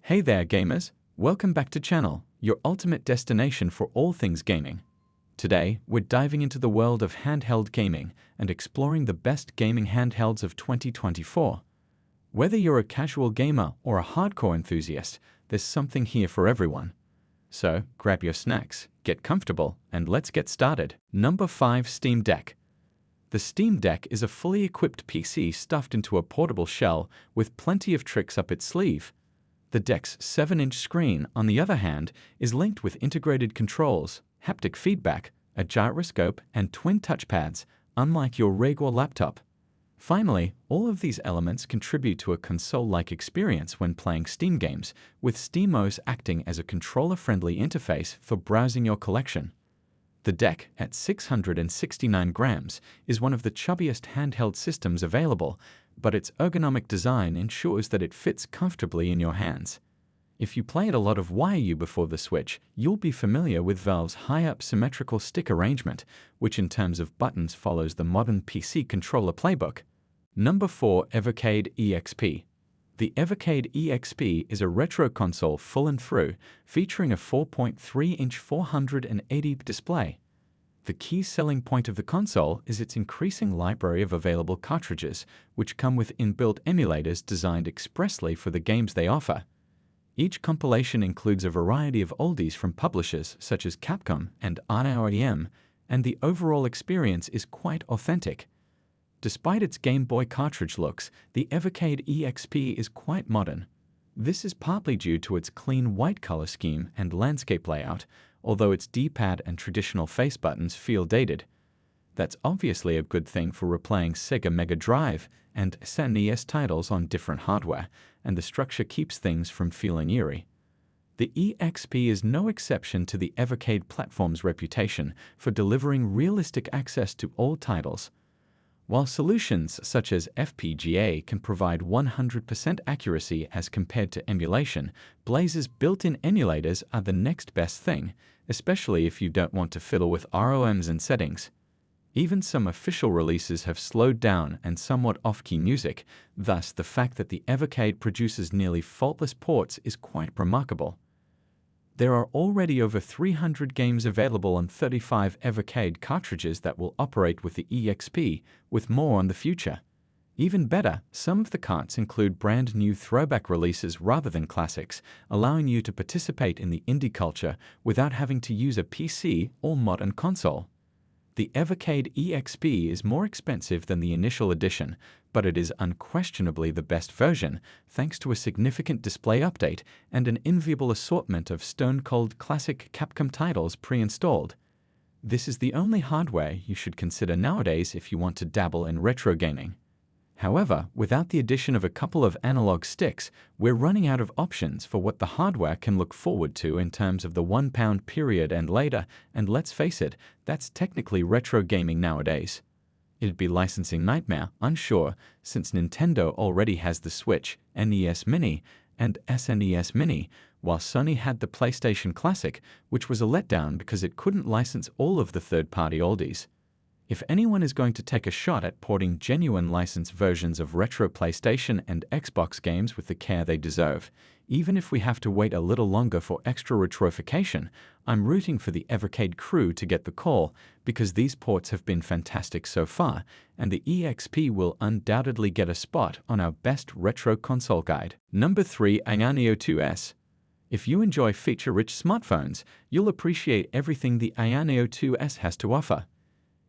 Hey there gamers, welcome back to channel, your ultimate destination for all things gaming. Today, we're diving into the world of handheld gaming and exploring the best gaming handhelds of 2024. Whether you're a casual gamer or a hardcore enthusiast, there's something here for everyone. So, grab your snacks, get comfortable, and let's get started. Number 5. Steam Deck. The Steam Deck is a fully equipped PC stuffed into a portable shell with plenty of tricks up its sleeve. The deck's 7-inch screen, on the other hand, is linked with integrated controls, haptic feedback, a gyroscope, and twin touchpads, unlike your regular laptop. Finally, all of these elements contribute to a console-like experience when playing Steam games, with SteamOS acting as a controller-friendly interface for browsing your collection. The deck, at 669 grams, is one of the chubbiest handheld systems available, but its ergonomic design ensures that it fits comfortably in your hands. If you played a lot of Wii U before the Switch, you'll be familiar with Valve's high-up symmetrical stick arrangement, which in terms of buttons follows the modern PC controller playbook. Number 4. Evercade EXP. The Evercade EXP is a retro console full and through, featuring a 4.3-inch 480p display. The key selling point of the console is its increasing library of available cartridges, which come with inbuilt emulators designed expressly for the games they offer. Each compilation includes a variety of oldies from publishers such as Capcom and IREM, and the overall experience is quite authentic. Despite its Game Boy cartridge looks, the Evercade EXP is quite modern. This is partly due to its clean white color scheme and landscape layout, although its D-pad and traditional face buttons feel dated. That's obviously a good thing for replaying Sega Mega Drive and SNES titles on different hardware, and the structure keeps things from feeling eerie. The EXP is no exception to the Evercade platform's reputation for delivering realistic access to all titles. While solutions such as FPGA can provide 100% accuracy as compared to emulation, Blaze's built-in emulators are the next best thing, especially if you don't want to fiddle with ROMs and settings. Even some official releases have slowed down and somewhat off-key music, thus the fact that the Evercade produces nearly faultless ports is quite remarkable. There are already over 300 games available on 35 Evercade cartridges that will operate with the EXP, with more on the future. Even better, some of the carts include brand new throwback releases rather than classics, allowing you to participate in the indie culture without having to use a PC or modern console. The Evercade EXP is more expensive than the initial edition, but it is unquestionably the best version, thanks to a significant display update and an enviable assortment of stone-cold classic Capcom titles pre-installed. This is the only hardware you should consider nowadays if you want to dabble in retro gaming. However, without the addition of a couple of analog sticks, we're running out of options for what the hardware can look forward to in terms of the £1 period and later, and let's face it, that's technically retro gaming nowadays. It'd be licensing nightmare, unsure, since Nintendo already has the Switch, NES Mini, and SNES Mini, while Sony had the PlayStation Classic, which was a letdown because it couldn't license all of the third-party oldies. If anyone is going to take a shot at porting genuine licensed versions of retro PlayStation and Xbox games with the care they deserve, even if we have to wait a little longer for extra retroification, I'm rooting for the Evercade crew to get the call, because these ports have been fantastic so far, and the EXP will undoubtedly get a spot on our best retro console guide. Number 3. Ayaneo 2S. If you enjoy feature-rich smartphones, you'll appreciate everything the Ayaneo 2S has to offer.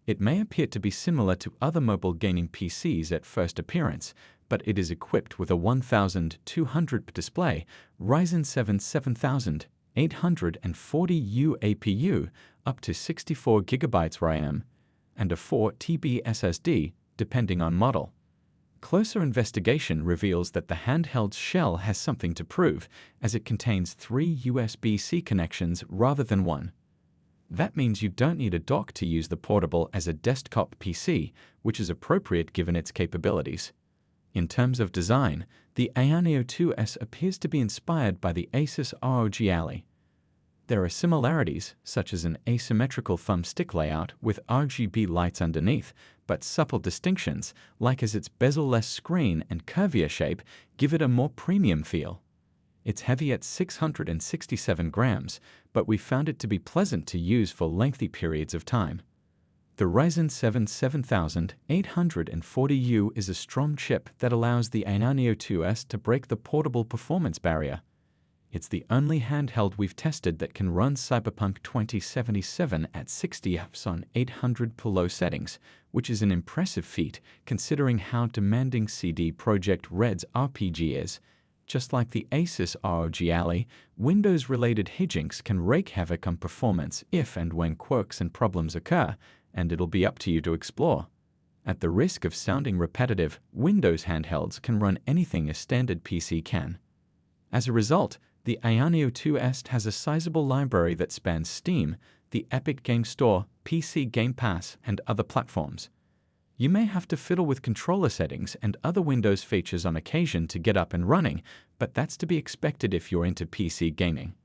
It may appear to be similar to other mobile gaming PCs at first appearance, but it is equipped with a 1200p display, Ryzen 7 7840U APU, up to 64GB RAM, and a 4TB SSD, depending on model. Closer investigation reveals that the handheld's shell has something to prove, as it contains 3 USB-C connections rather than one. That means you don't need a dock to use the portable as a desktop PC, which is appropriate given its capabilities. In terms of design, the Ayaneo 2S appears to be inspired by the Asus ROG Ally. There are similarities, such as an asymmetrical thumbstick layout with RGB lights underneath, but subtle distinctions, like as its bezel-less screen and curvier shape, give it a more premium feel. It's heavy at 667 grams, but we found it to be pleasant to use for lengthy periods of time. The Ryzen 7 7840U is a strong chip that allows the Neo 2S to break the portable performance barrier. It's the only handheld we've tested that can run Cyberpunk 2077 at 60 Fps on 800 per low settings, which is an impressive feat considering how demanding CD Projekt Red's RPG is. Just like the Asus ROG Ally, Windows-related hijinks can wreak havoc on performance if and when quirks and problems occur, and it'll be up to you to explore. At the risk of sounding repetitive, Windows handhelds can run anything a standard PC can. As a result, the Neo 2S has a sizable library that spans Steam, the Epic Game Store, PC Game Pass, and other platforms. You may have to fiddle with controller settings and other Windows features on occasion to get up and running, but that's to be expected if you're into PC gaming.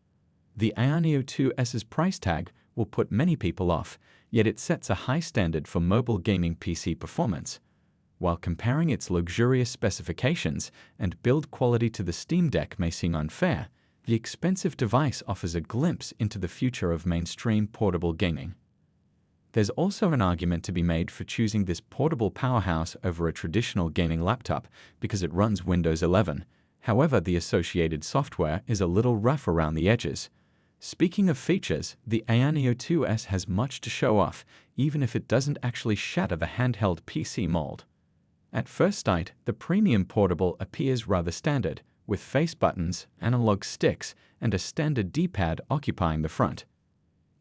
The Neo 2S's price tag will put many people off, yet it sets a high standard for mobile gaming PC performance. While comparing its luxurious specifications and build quality to the Steam Deck may seem unfair, the expensive device offers a glimpse into the future of mainstream portable gaming. There's also an argument to be made for choosing this portable powerhouse over a traditional gaming laptop because it runs Windows 11. However, the associated software is a little rough around the edges. Speaking of features, the Neo 2S has much to show off, even if it doesn't actually shatter the handheld PC mold. At first sight, the premium portable appears rather standard, with face buttons, analog sticks, and a standard D-pad occupying the front.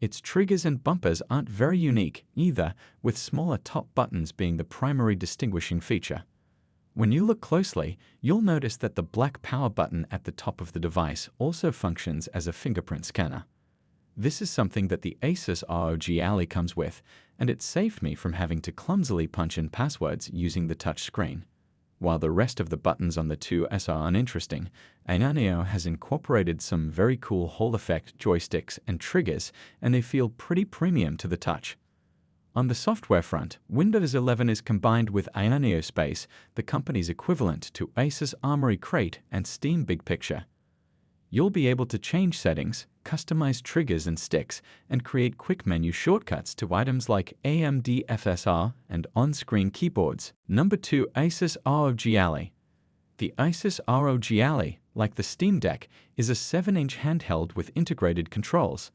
Its triggers and bumpers aren't very unique either, with smaller top buttons being the primary distinguishing feature. When you look closely, you'll notice that the black power button at the top of the device also functions as a fingerprint scanner. This is something that the Asus ROG Ally comes with, and it saved me from having to clumsily punch in passwords using the touch screen. While the rest of the buttons on the 2S are uninteresting, Neo has incorporated some very cool Hall effect joysticks and triggers, and they feel pretty premium to the touch. On the software front, Windows 11 is combined with Neo Space, the company's equivalent to Asus Armoury Crate and Steam Big Picture. You'll be able to change settings, customize triggers and sticks, and create quick menu shortcuts to items like AMD FSR and on-screen keyboards. Number 2. Asus ROG Ally. The Asus ROG Ally, like the Steam Deck, is a 7-inch handheld with integrated controls.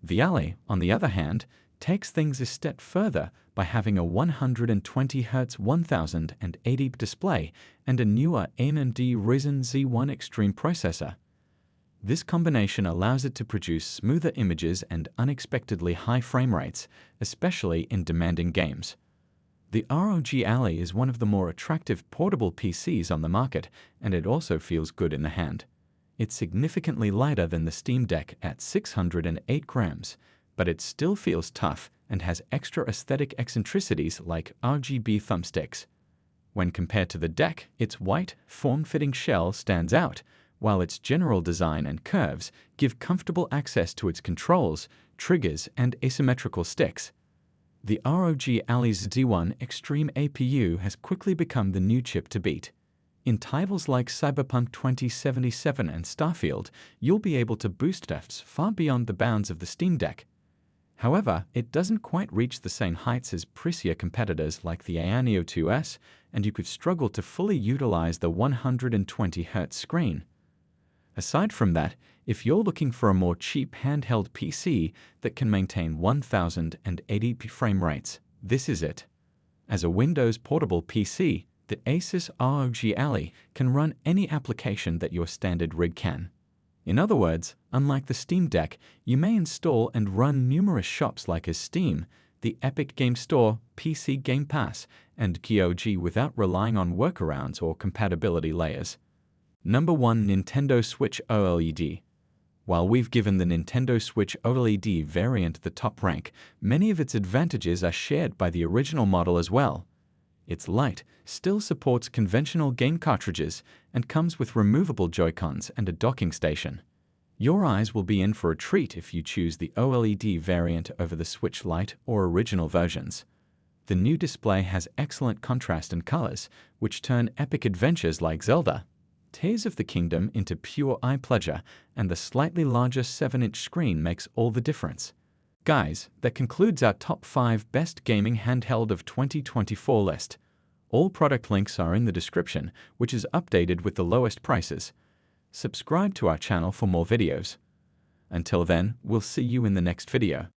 The Ally, on the other hand, takes things a step further by having a 120Hz 1080p display and a newer AMD Ryzen Z1 Extreme processor. This combination allows it to produce smoother images and unexpectedly high frame rates, especially in demanding games. The ROG Ally is one of the more attractive portable PCs on the market, and it also feels good in the hand. It's significantly lighter than the Steam Deck at 608 grams, but it still feels tough and has extra aesthetic eccentricities like RGB thumbsticks. When compared to the Deck, its white, form-fitting shell stands out, while its general design and curves give comfortable access to its controls, triggers, and asymmetrical sticks. The ROG Ally's Z1 Extreme APU has quickly become the new chip to beat. In titles like Cyberpunk 2077 and Starfield, you'll be able to boost FPS far beyond the bounds of the Steam Deck. However, it doesn't quite reach the same heights as pricier competitors like the Neo 2S, and you could struggle to fully utilize the 120Hz screen. Aside from that, if you're looking for a more cheap handheld PC that can maintain 1080p frame rates, this is it. As a Windows portable PC, the Asus ROG Ally can run any application that your standard rig can. In other words, unlike the Steam Deck, you may install and run numerous shops like Steam, the Epic Game Store, PC Game Pass, and GOG without relying on workarounds or compatibility layers. Number 1. Nintendo Switch OLED. While we've given the Nintendo Switch OLED variant the top rank, many of its advantages are shared by the original model as well. It's light, still supports conventional game cartridges, and comes with removable Joy-Cons and a docking station. Your eyes will be in for a treat if you choose the OLED variant over the Switch Lite or original versions. The new display has excellent contrast and colors, which turn epic adventures like Zelda, Tears of the Kingdom into pure eye pleasure, and the slightly larger 7-inch screen makes all the difference. Guys, that concludes our top 5 best gaming handheld of 2024 list. All product links are in the description, which is updated with the lowest prices. Subscribe to our channel for more videos. Until then, we'll see you in the next video.